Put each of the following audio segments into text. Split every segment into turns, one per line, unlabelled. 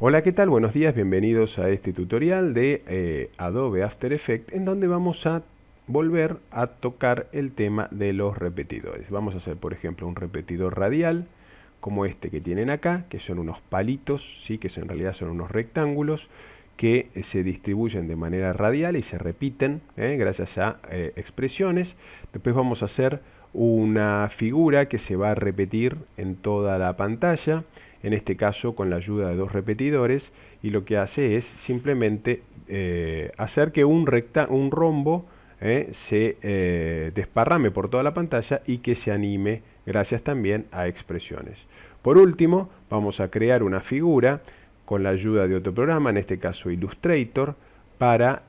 Hola, ¿qué tal? Buenos días, bienvenidos a este tutorial de Adobe After Effects, en donde vamos a volver a tocar el tema de los repetidores. Vamos a hacer, por ejemplo, un repetidor radial, como este que tienen acá, que son unos palitos, ¿sí? En realidad son unos rectángulos que se distribuyen de manera radial y se repiten gracias a expresiones. Después vamos a hacer una figura que se va a repetir en toda la pantalla, en este caso con la ayuda de dos repetidores, y lo que hace es simplemente hacer que un rombo se desparrame por toda la pantalla y que se anime gracias también a expresiones. Por último, vamos a crear una figura con la ayuda de otro programa, en este caso Illustrator, para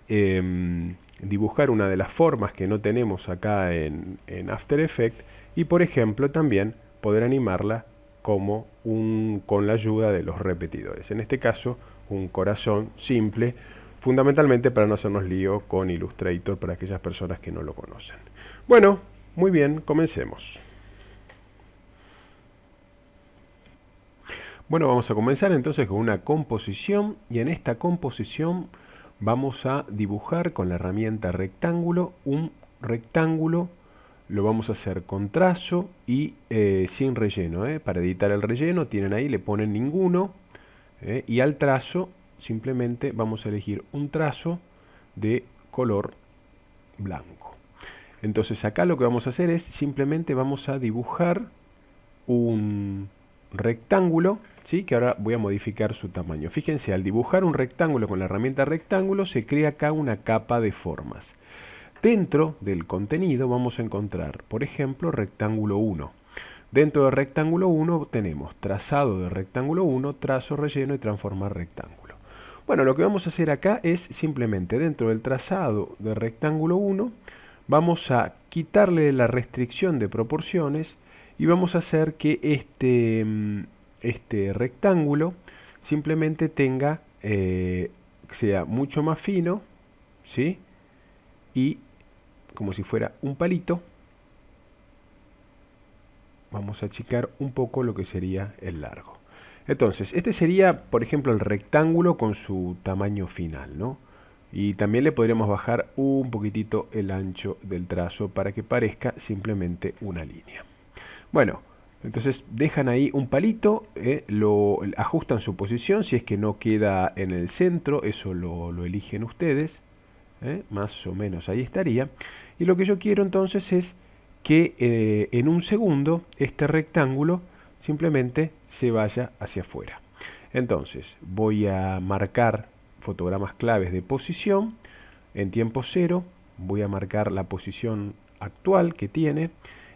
dibujar una de las formas que no tenemos acá en After Effects y, por ejemplo, también poder animarla como con la ayuda de los repetidores. En este caso, un corazón simple, fundamentalmente para no hacernos lío con Illustrator para aquellas personas que no lo conocen. Bueno, muy bien, comencemos. Bueno, vamos a comenzar entonces con una composición, y en esta composición vamos a dibujar con la herramienta rectángulo un rectángulo. Lo vamos a hacer con trazo y sin relleno. Para editar el relleno tienen ahí, le ponen ninguno, y al trazo simplemente vamos a elegir un trazo de color blanco. Entonces acá lo que vamos a hacer es simplemente vamos a dibujar un rectángulo, ¿sí? Que ahora voy a modificar su tamaño. Fíjense, al dibujar un rectángulo con la herramienta rectángulo se crea acá una capa de formas. Dentro del contenido vamos a encontrar, por ejemplo, rectángulo 1. Dentro de rectángulo 1 tenemos trazado de rectángulo 1, trazo, relleno y transformar rectángulo. Bueno, lo que vamos a hacer acá es simplemente dentro del trazado de rectángulo 1 vamos a quitarle la restricción de proporciones y vamos a hacer que este rectángulo simplemente tenga, sea mucho más fino, ¿sí? Y como si fuera un palito, vamos a achicar un poco lo que sería el largo. Entonces, este sería, por ejemplo, el rectángulo con su tamaño final, ¿no? Y también le podríamos bajar un poquitito el ancho del trazo para que parezca simplemente una línea. Bueno, entonces dejan ahí un palito, lo ajustan su posición, si es que no queda en el centro, eso lo eligen ustedes. Más o menos ahí estaría. Y lo que yo quiero entonces es que en un segundo este rectángulo simplemente se vaya hacia afuera. Entonces voy a marcar fotogramas claves de posición en tiempo cero, voy a marcar la posición actual que tiene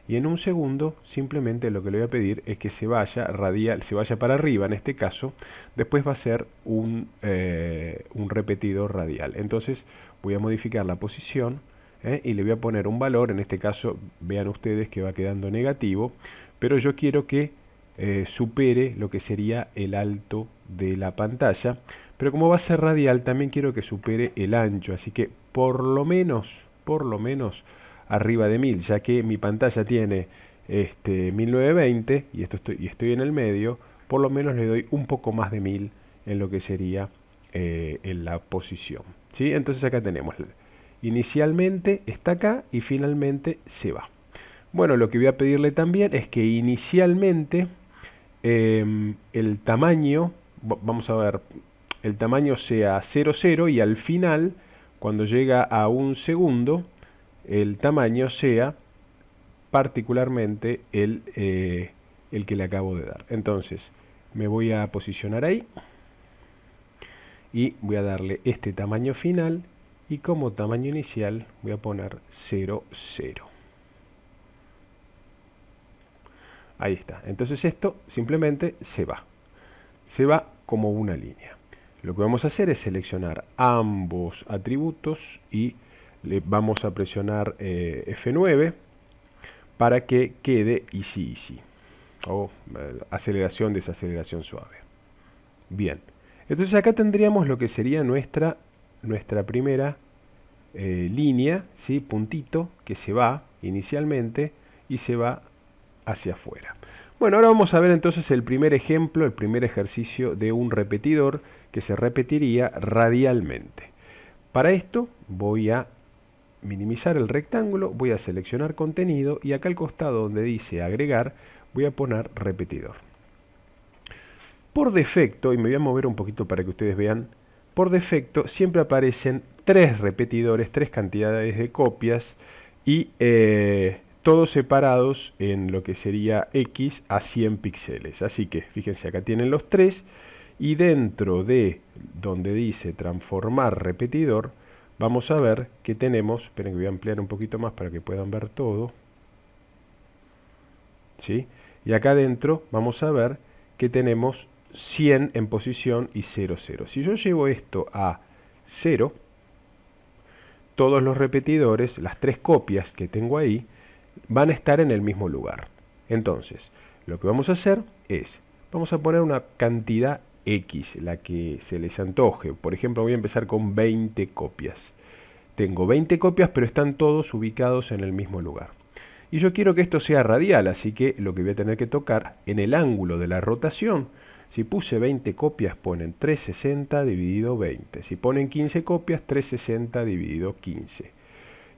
y en un segundo simplemente lo que le voy a pedir es que se vaya radial, se vaya para arriba en este caso. Después va a ser un repetidor radial. Entonces voy a modificar la posición y le voy a poner un valor. En este caso vean ustedes que va quedando negativo, pero yo quiero que supere lo que sería el alto de la pantalla, pero como va a ser radial también quiero que supere el ancho, así que por lo menos arriba de 1000, ya que mi pantalla tiene 1920 y estoy en el medio, por lo menos le doy un poco más de 1000 en lo que sería en la posición, ¿sí? Entonces acá tenemos, inicialmente está acá y finalmente se va. Bueno, lo que voy a pedirle también es que inicialmente el tamaño, vamos a ver, el tamaño sea 00 y al final, cuando llega a un segundo, el tamaño sea particularmente el que le acabo de dar. Entonces me voy a posicionar ahí y voy a darle este tamaño final y como tamaño inicial voy a poner 00. Ahí está. Entonces esto simplemente se va como una línea. Lo que vamos a hacer es seleccionar ambos atributos y le vamos a presionar F9 para que quede easy o aceleración, desaceleración suave. Bien, entonces acá tendríamos lo que sería nuestra primera línea, ¿sí? Puntito que se va inicialmente y se va hacia afuera. Bueno, ahora vamos a ver entonces el primer ejemplo, el primer ejercicio de un repetidor que se repetiría radialmente. Para esto voy a minimizar el rectángulo, voy a seleccionar contenido y acá al costado donde dice agregar voy a poner repetidor. Por defecto, y me voy a mover un poquito para que ustedes vean, por defecto siempre aparecen 3 repetidores, 3 cantidades de copias y todos separados en lo que sería X a 100 píxeles. Así que fíjense, acá tienen los 3 y dentro de donde dice transformar repetidor, vamos a ver que tenemos, esperen que voy a ampliar un poquito más para que puedan ver todo. ¿Sí? Y acá adentro vamos a ver que tenemos 100 en posición y 0, 0. Si yo llevo esto a 0, todos los repetidores, las 3 copias que tengo ahí, van a estar en el mismo lugar. Entonces, lo que vamos a hacer es, vamos a poner una cantidad X, la que se les antoje. Por ejemplo, voy a empezar con 20 copias. Tengo 20 copias, pero están todos ubicados en el mismo lugar. Y yo quiero que esto sea radial, así que lo que voy a tener que tocar en el ángulo de la rotación, si puse 20 copias, ponen 360 dividido 20. Si ponen 15 copias, 360 dividido 15.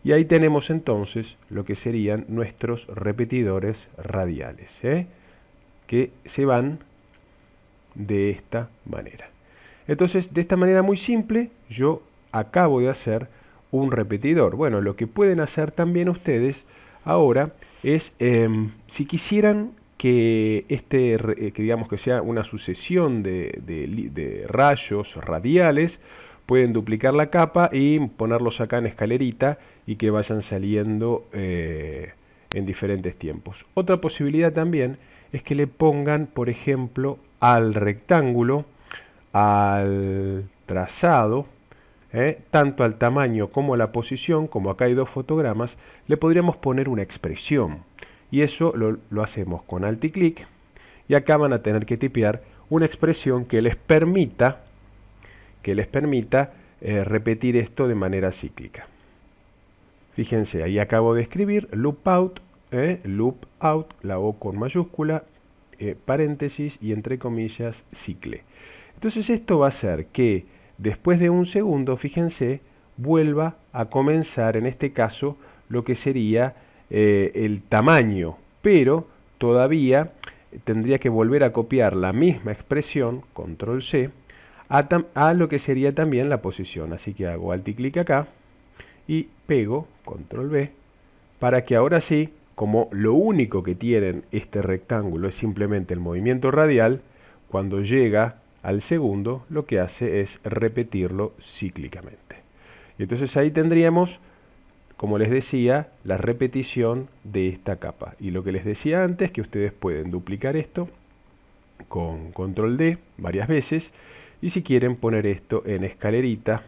Y ahí tenemos entonces lo que serían nuestros repetidores radiales, que se van de esta manera. Entonces, de esta manera muy simple, yo acabo de hacer un repetidor. Bueno, lo que pueden hacer también ustedes ahora es, si quisieran que que digamos que sea una sucesión de rayos radiales, pueden duplicar la capa y ponerlos acá en escalerita y que vayan saliendo en diferentes tiempos. Otra posibilidad también es que le pongan, por ejemplo, al rectángulo, al trazado, tanto al tamaño como a la posición, como acá hay 2 fotogramas, le podríamos poner una expresión. Y eso lo hacemos con alt y clic. Y acá van a tener que tipear una expresión que les permita repetir esto de manera cíclica. Fíjense, ahí acabo de escribir loop out, la O con mayúscula, paréntesis y entre comillas cicle. Entonces esto va a hacer que después de un segundo, fíjense, vuelva a comenzar en este caso lo que sería el tamaño, pero todavía tendría que volver a copiar la misma expresión, control C, a lo que sería también la posición. Así que hago alt y clic acá y pego, control V, para que ahora sí, como lo único que tienen este rectángulo es simplemente el movimiento radial, cuando llega al segundo, lo que hace es repetirlo cíclicamente. Y entonces ahí tendríamos, como les decía, la repetición de esta capa. Y lo que les decía antes, que ustedes pueden duplicar esto con control D varias veces. Y si quieren poner esto en escalerita,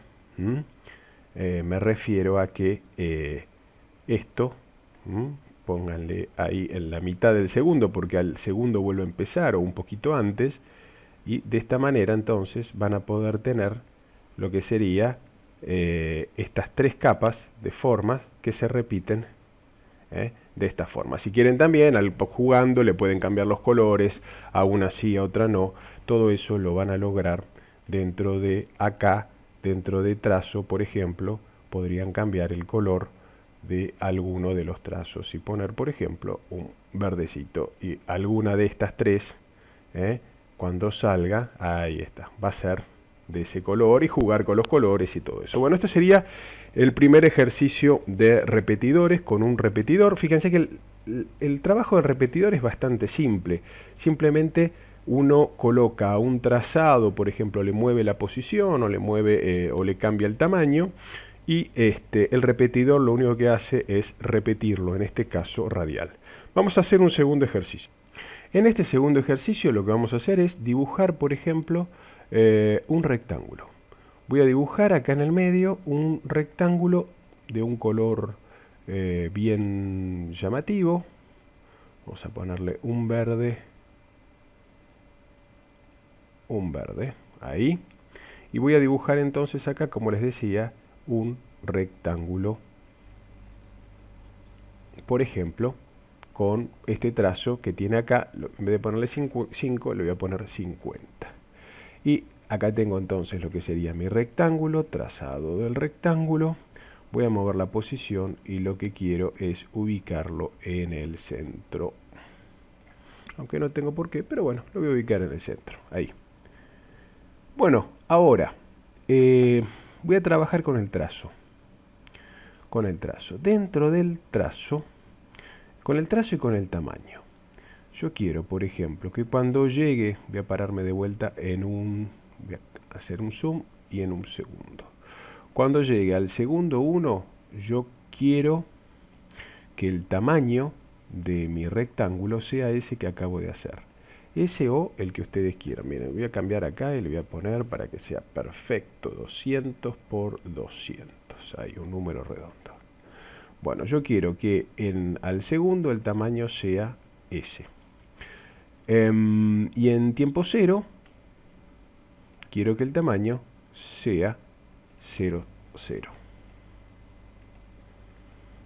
me refiero a que esto, pónganle ahí en la mitad del segundo, porque al segundo vuelvo a empezar o un poquito antes. Y de esta manera entonces van a poder tener lo que sería estas 3 capas de formas que se repiten de esta forma. Si quieren también, jugando, le pueden cambiar los colores, a una sí, a otra no. Todo eso lo van a lograr dentro de acá, dentro de trazo, por ejemplo, podrían cambiar el color de alguno de los trazos y poner, por ejemplo, un verdecito. Y alguna de estas 3, cuando salga, ahí está, va a ser de ese color y jugar con los colores y todo eso. Bueno, este sería el primer ejercicio de repetidores con un repetidor. Fíjense que el trabajo del repetidor es bastante simple. Simplemente uno coloca un trazado, por ejemplo, le mueve la posición o le mueve o le cambia el tamaño y el repetidor lo único que hace es repetirlo, en este caso radial. Vamos a hacer un segundo ejercicio. En este segundo ejercicio lo que vamos a hacer es dibujar, por ejemplo, un rectángulo. Voy a dibujar acá en el medio un rectángulo de un color bien llamativo. Vamos a ponerle un verde, ahí. Y voy a dibujar entonces acá, como les decía, un rectángulo, por ejemplo, con este trazo que tiene acá. En vez de ponerle 5, le voy a poner 50. Y acá tengo entonces lo que sería mi rectángulo, trazado del rectángulo. Voy a mover la posición y lo que quiero es ubicarlo en el centro. Aunque no tengo por qué, pero bueno, lo voy a ubicar en el centro, ahí. Bueno, ahora voy a trabajar con el trazo. Dentro del trazo, con el trazo y con el tamaño. Yo quiero, por ejemplo, que cuando llegue, voy a pararme de vuelta voy a hacer un zoom y en un segundo. Cuando llegue al segundo 1, yo quiero que el tamaño de mi rectángulo sea ese que acabo de hacer. Ese o el que ustedes quieran. Miren, voy a cambiar acá y le voy a poner para que sea perfecto, 200 por 200. Hay un número redondo. Bueno, yo quiero que al segundo el tamaño sea ese. Y en tiempo 0, quiero que el tamaño sea 0, 0.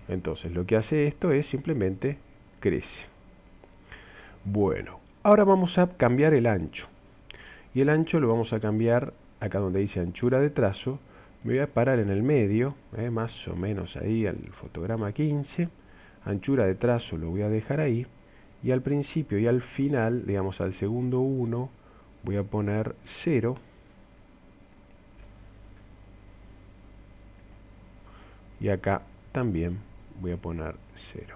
Entonces lo que hace esto es simplemente crece. Bueno, ahora vamos a cambiar el ancho. Y el ancho lo vamos a cambiar acá donde dice anchura de trazo. Me voy a parar en el medio, más o menos ahí al fotograma 15. Anchura de trazo lo voy a dejar ahí. Y al principio y al final, digamos al segundo 1, voy a poner 0. Y acá también voy a poner 0.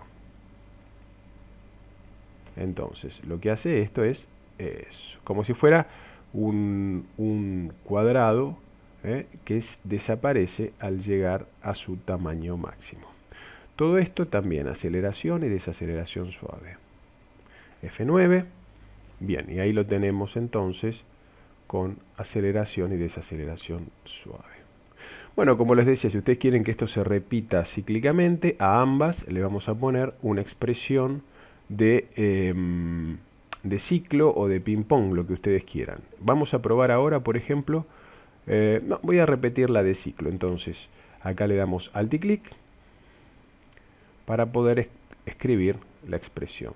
Entonces, lo que hace esto es eso, como si fuera un cuadrado que desaparece al llegar a su tamaño máximo. Todo esto también aceleración y desaceleración suave. F9. Bien, y ahí lo tenemos entonces con aceleración y desaceleración suave. Bueno, como les decía, si ustedes quieren que esto se repita cíclicamente, a ambas le vamos a poner una expresión de ciclo o de ping-pong, lo que ustedes quieran. Vamos a probar ahora, por ejemplo, no, voy a repetir la de ciclo. Entonces, acá le damos alt y clic para poder escribir la expresión.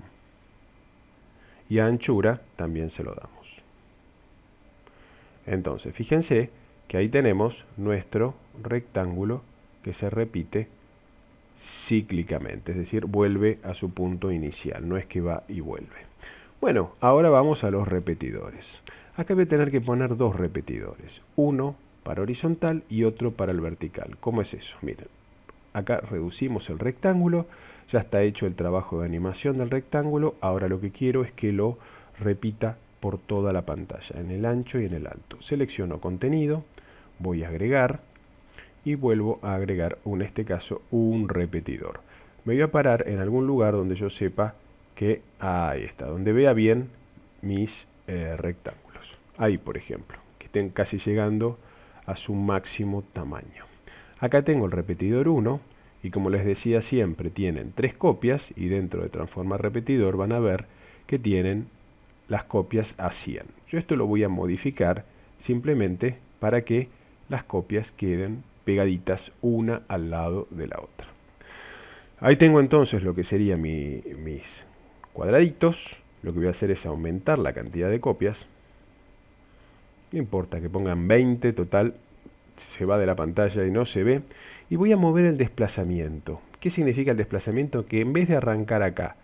Y a anchura también se lo damos. Entonces, fíjense que ahí tenemos nuestro rectángulo que se repite cíclicamente, es decir, vuelve a su punto inicial, no es que va y vuelve. Bueno, ahora vamos a los repetidores. Acá voy a tener que poner dos repetidores, uno para horizontal y otro para el vertical. ¿Cómo es eso? Miren, acá reducimos el rectángulo, ya está hecho el trabajo de animación del rectángulo, ahora lo que quiero es que lo repita por toda la pantalla, en el ancho y en el alto. Selecciono contenido, voy a agregar y vuelvo a agregar, en este caso, un repetidor. Me voy a parar en algún lugar donde yo sepa que, ahí está, donde vea bien mis rectángulos. Ahí, por ejemplo, que estén casi llegando a su máximo tamaño. Acá tengo el repetidor 1 y como les decía siempre tienen 3 copias y dentro de transformar repetidor van a ver que tienen las copias a 100. Yo esto lo voy a modificar simplemente para que las copias queden pegaditas una al lado de la otra. Ahí tengo entonces lo que serían mis cuadraditos. Lo que voy a hacer es aumentar la cantidad de copias. No importa que pongan 20, total, se va de la pantalla y no se ve. Y voy a mover el desplazamiento. ¿Qué significa el desplazamiento? Que en vez de arrancar acá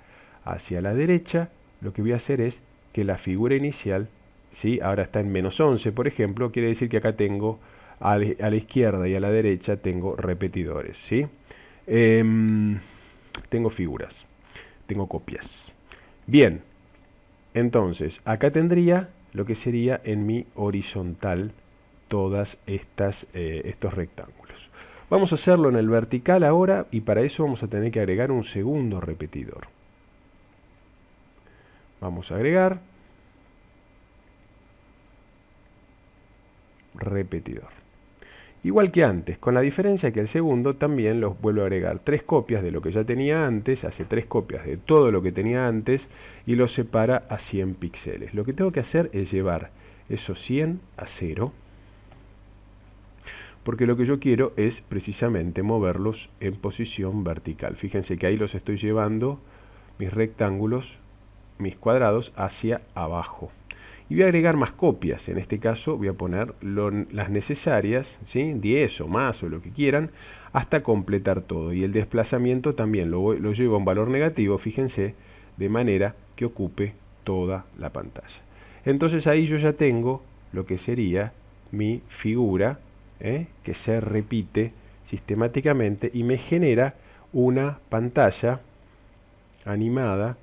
hacia la derecha, lo que voy a hacer es que la figura inicial, ¿sí? Ahora está en -11, por ejemplo, quiere decir que acá tengo a la izquierda y a la derecha tengo repetidores, ¿sí? Tengo figuras, tengo copias. Bien, entonces acá tendría lo que sería en mi horizontal todas estos rectángulos. Vamos a hacerlo en el vertical ahora y para eso vamos a tener que agregar un segundo repetidor. Vamos a agregar repetidor. Igual que antes, con la diferencia que el segundo también los vuelvo a agregar 3 copias de lo que ya tenía antes, hace 3 copias de todo lo que tenía antes y los separa a 100 píxeles. Lo que tengo que hacer es llevar esos 100 a 0, porque lo que yo quiero es precisamente moverlos en posición vertical. Fíjense que ahí los estoy llevando mis rectángulos, mis cuadrados hacia abajo. Y voy a agregar más copias. En este caso voy a poner las necesarias, ¿sí? 10 o más o lo que quieran, hasta completar todo. Y el desplazamiento también lo llevo a un valor negativo, fíjense, de manera que ocupe toda la pantalla. Entonces ahí yo ya tengo lo que sería mi figura, que se repite sistemáticamente y me genera una pantalla animada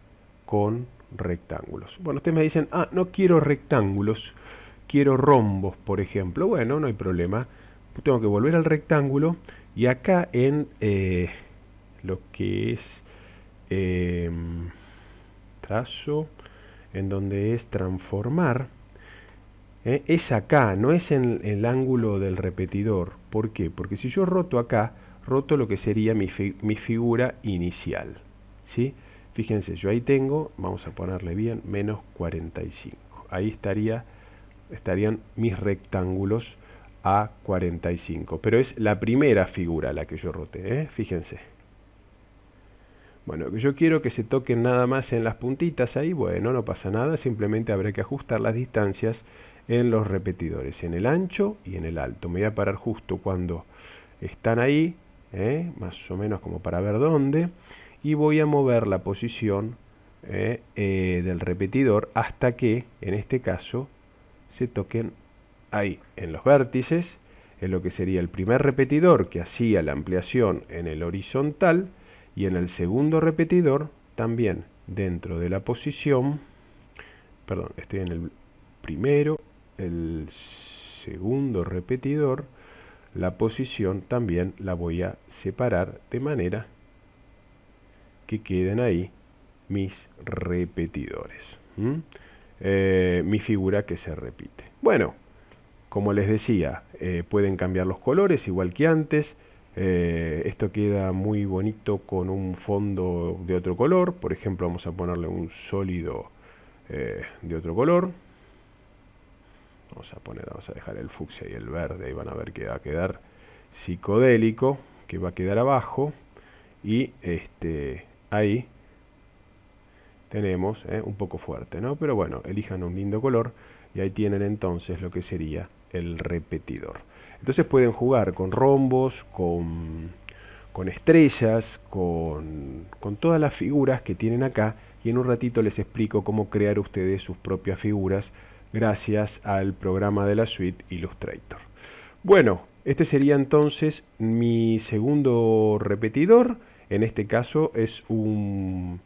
con rectángulos. Bueno, ustedes me dicen, no quiero rectángulos, quiero rombos, por ejemplo. Bueno, no hay problema. Tengo que volver al rectángulo y acá en lo que es trazo, en donde es transformar, es acá, no es en el ángulo del repetidor. ¿Por qué? Porque si yo roto acá, roto lo que sería mi figura inicial, ¿sí? Fíjense, yo ahí tengo, vamos a ponerle bien, menos 45. Ahí estarían mis rectángulos a 45. Pero es la primera figura la que yo roté, fíjense. Bueno, yo quiero que se toquen nada más en las puntitas ahí. Bueno, no pasa nada, simplemente habrá que ajustar las distancias en los repetidores, en el ancho y en el alto. Me voy a parar justo cuando están ahí, más o menos como para ver dónde. Y voy a mover la posición del repetidor hasta que, en este caso, se toquen ahí, en los vértices, en lo que sería el primer repetidor que hacía la ampliación en el horizontal, y en el segundo repetidor también dentro de la posición, perdón, estoy en el primero, el segundo repetidor, la posición también la voy a separar de manera que queden ahí mis repetidores. Mi figura que se repite. Bueno, como les decía, pueden cambiar los colores igual que antes. Esto queda muy bonito con un fondo de otro color. Por ejemplo, vamos a ponerle un sólido de otro color. Vamos a dejar el fucsia y el verde. Y van a ver que va a quedar psicodélico, que va a quedar abajo. Y ahí tenemos un poco fuerte, ¿no? Pero bueno, elijan un lindo color y ahí tienen entonces lo que sería el repetidor. Entonces pueden jugar con rombos, con estrellas, con todas las figuras que tienen acá, y en un ratito les explico cómo crear ustedes sus propias figuras gracias al programa de la suite Illustrator. Bueno, este sería entonces mi segundo repetidor. En este caso es un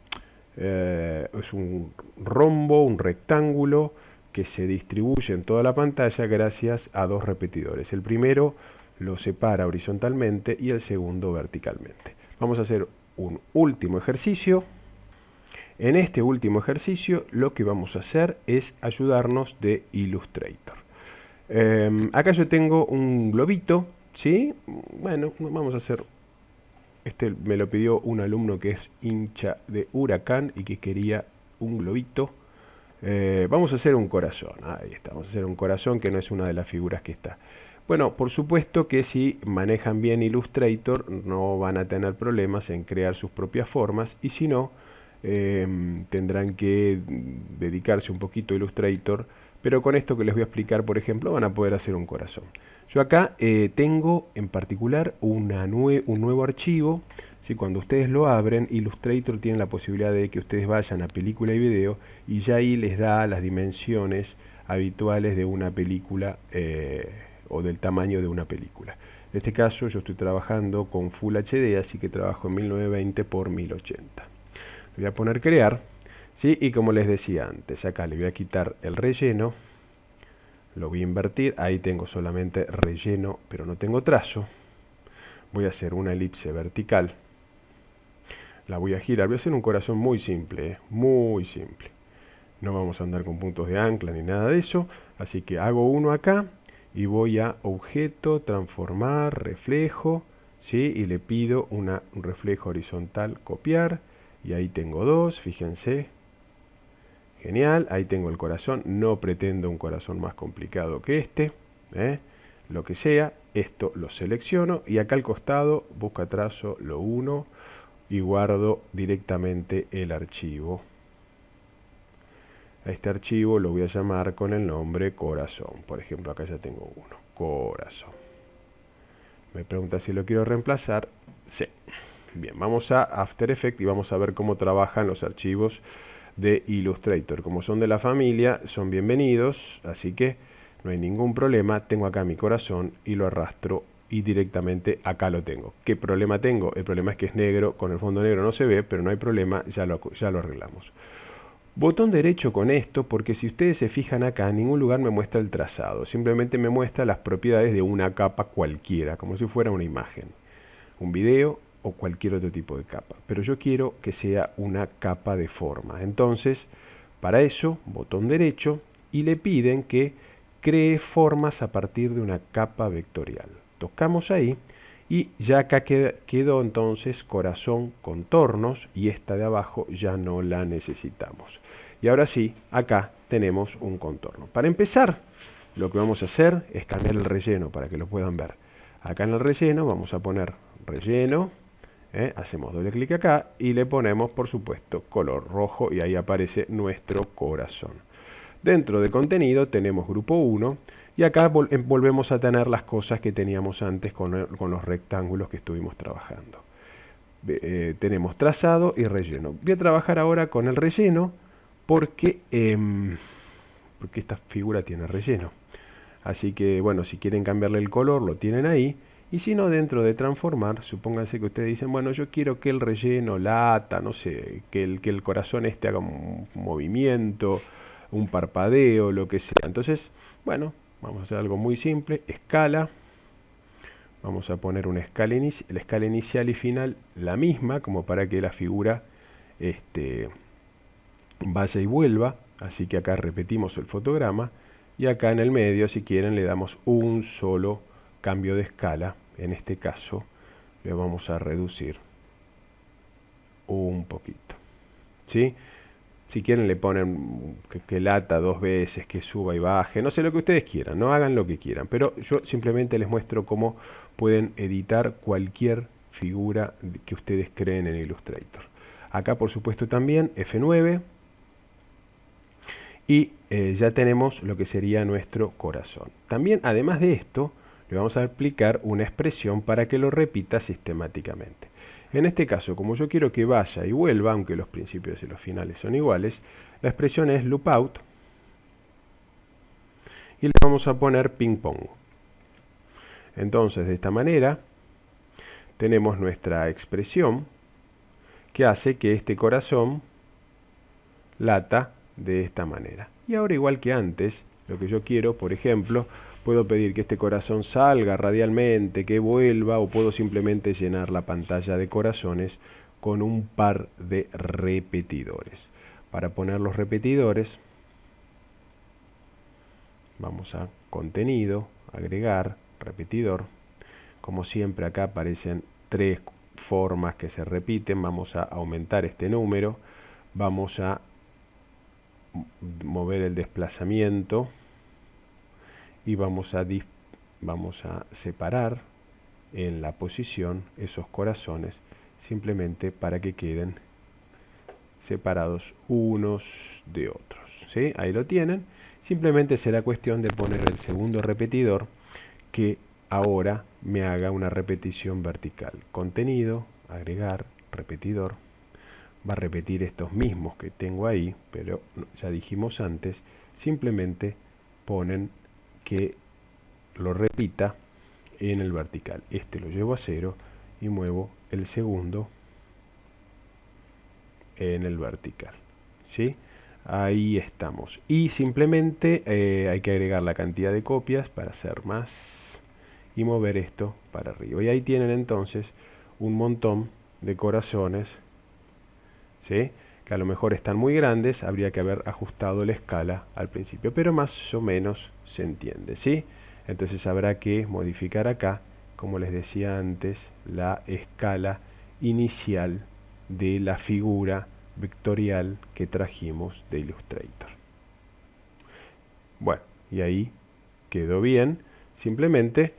rombo, un rectángulo que se distribuye en toda la pantalla gracias a dos repetidores. El primero lo separa horizontalmente y el segundo verticalmente. Vamos a hacer un último ejercicio. En este último ejercicio lo que vamos a hacer es ayudarnos de Illustrator. Acá yo tengo un globito, ¿sí? Bueno, vamos a hacer... me lo pidió un alumno que es hincha de Huracán y que quería un globito. Vamos a hacer un corazón. Ahí está, vamos a hacer un corazón que no es una de las figuras que está. Bueno, por supuesto que si manejan bien Illustrator no van a tener problemas en crear sus propias formas, y si no, tendrán que dedicarse un poquito a Illustrator, pero con esto que les voy a explicar, por ejemplo, van a poder hacer un corazón. Yo acá tengo en particular un nuevo archivo. ¿Sí? Cuando ustedes lo abren, Illustrator tiene la posibilidad de que ustedes vayan a película y video y ya ahí les da las dimensiones habituales de una película o del tamaño de una película. En este caso yo estoy trabajando con Full HD, así que trabajo en 1920 x 1080. Le voy a poner crear, ¿sí? Y como les decía antes, acá le voy a quitar el relleno, lo voy a invertir, ahí tengo solamente relleno pero no tengo trazo. Voy a hacer una elipse vertical, la voy a girar, voy a hacer un corazón muy simple, muy simple. No vamos a andar con puntos de ancla ni nada de eso, así que hago uno acá y voy a objeto, transformar, reflejo, ¿sí? Y le pido un reflejo horizontal, copiar, y ahí tengo dos, fíjense. Genial, ahí tengo el corazón, no pretendo un corazón más complicado que este, lo que sea, esto lo selecciono y acá al costado, busca trazo, lo uno y guardo directamente el archivo. A este archivo lo voy a llamar con el nombre corazón. Por ejemplo, acá ya tengo uno, corazón. Me pregunta si lo quiero reemplazar. Sí. Bien, vamos a After Effects y vamos a ver cómo trabajan los archivos de Illustrator. Como son de la familia, son bienvenidos, así que no hay ningún problema. Tengo acá mi corazón y lo arrastro y directamente acá lo tengo. ¿Qué problema tengo? El problema es que es negro, con el fondo negro no se ve, pero no hay problema, ya lo arreglamos. Botón derecho con esto, porque si ustedes se fijan acá, en ningún lugar me muestra el trazado. Simplemente me muestra las propiedades de una capa cualquiera, como si fuera una imagen, un video o cualquier otro tipo de capa. Pero yo quiero que sea una capa de forma. Entonces, para eso, botón derecho, y le piden que cree formas a partir de una capa vectorial. Tocamos ahí y ya acá quedó entonces corazón contornos y esta de abajo ya no la necesitamos. Y ahora sí, acá tenemos un contorno. Para empezar, lo que vamos a hacer es cambiar el relleno para que lo puedan ver. Acá en el relleno vamos a poner relleno, hacemos doble clic acá y le ponemos por supuesto color rojo y ahí aparece nuestro corazón. Dentro de contenido tenemos grupo 1 y acá volvemos a tener las cosas que teníamos antes con los rectángulos que estuvimos trabajando. Tenemos trazado y relleno. Voy a trabajar ahora con el relleno porque esta figura tiene relleno. Así que bueno, si quieren cambiarle el color lo tienen ahí. Y si no, dentro de transformar, supónganse que ustedes dicen, bueno, yo quiero que el relleno lata, no sé, que el corazón haga un movimiento, un parpadeo, lo que sea. Entonces, bueno, vamos a hacer algo muy simple, escala. Vamos a poner una escala la escala inicial y final la misma, como para que la figura vaya y vuelva. Así que acá repetimos el fotograma. Y acá en el medio, si quieren, le damos un solo cambio de escala. En este caso, le vamos a reducir un poquito. ¿Sí? Si quieren le ponen que lata 2 veces, que suba y baje, no sé, lo que ustedes quieran, no hagan lo que quieran. Pero yo simplemente les muestro cómo pueden editar cualquier figura que ustedes creen en Illustrator. Acá por supuesto también F9 y ya tenemos lo que sería nuestro corazón. También además de esto le vamos a aplicar una expresión para que lo repita sistemáticamente. En este caso, como yo quiero que vaya y vuelva, aunque los principios y los finales son iguales, la expresión es loop out y le vamos a poner ping pong. Entonces, de esta manera, tenemos nuestra expresión que hace que este corazón lata de esta manera. Y ahora, igual que antes, lo que yo quiero, por ejemplo, puedo pedir que este corazón salga radialmente, que vuelva, o puedo simplemente llenar la pantalla de corazones con un par de repetidores. Para poner los repetidores, vamos a contenido, agregar, repetidor. Como siempre acá aparecen 3 formas que se repiten. Vamos a aumentar este número. Vamos a mover el desplazamiento. Y vamos a separar en la posición esos corazones simplemente para que queden separados unos de otros. ¿Sí? Ahí lo tienen. Simplemente será cuestión de poner el segundo repetidor que ahora me haga una repetición vertical. Contenido, agregar, repetidor. Va a repetir estos mismos que tengo ahí, pero ya dijimos antes, simplemente ponen que lo repita en el vertical. Este lo llevo a 0 y muevo el segundo en el vertical. ¿Sí? Ahí estamos. Y simplemente hay que agregar la cantidad de copias para hacer más y mover esto para arriba. Y ahí tienen entonces un montón de corazones, ¿sí? Que a lo mejor están muy grandes, habría que haber ajustado la escala al principio, pero más o menos se entiende, ¿sí? Entonces habrá que modificar acá, como les decía antes, la escala inicial de la figura vectorial que trajimos de Illustrator. Bueno, y ahí quedó bien, simplemente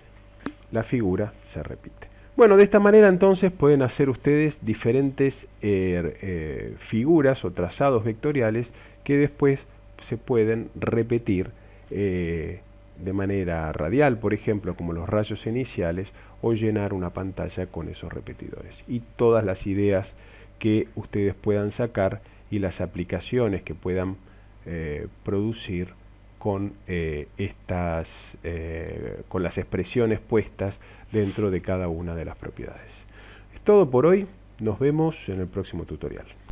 la figura se repite. Bueno, de esta manera entonces pueden hacer ustedes diferentes figuras o trazados vectoriales que después se pueden repetir de manera radial, por ejemplo, como los rayos iniciales, o llenar una pantalla con esos repetidores. Y todas las ideas que ustedes puedan sacar y las aplicaciones que puedan producir con con las expresiones puestas dentro de cada una de las propiedades. Es todo por hoy, nos vemos en el próximo tutorial.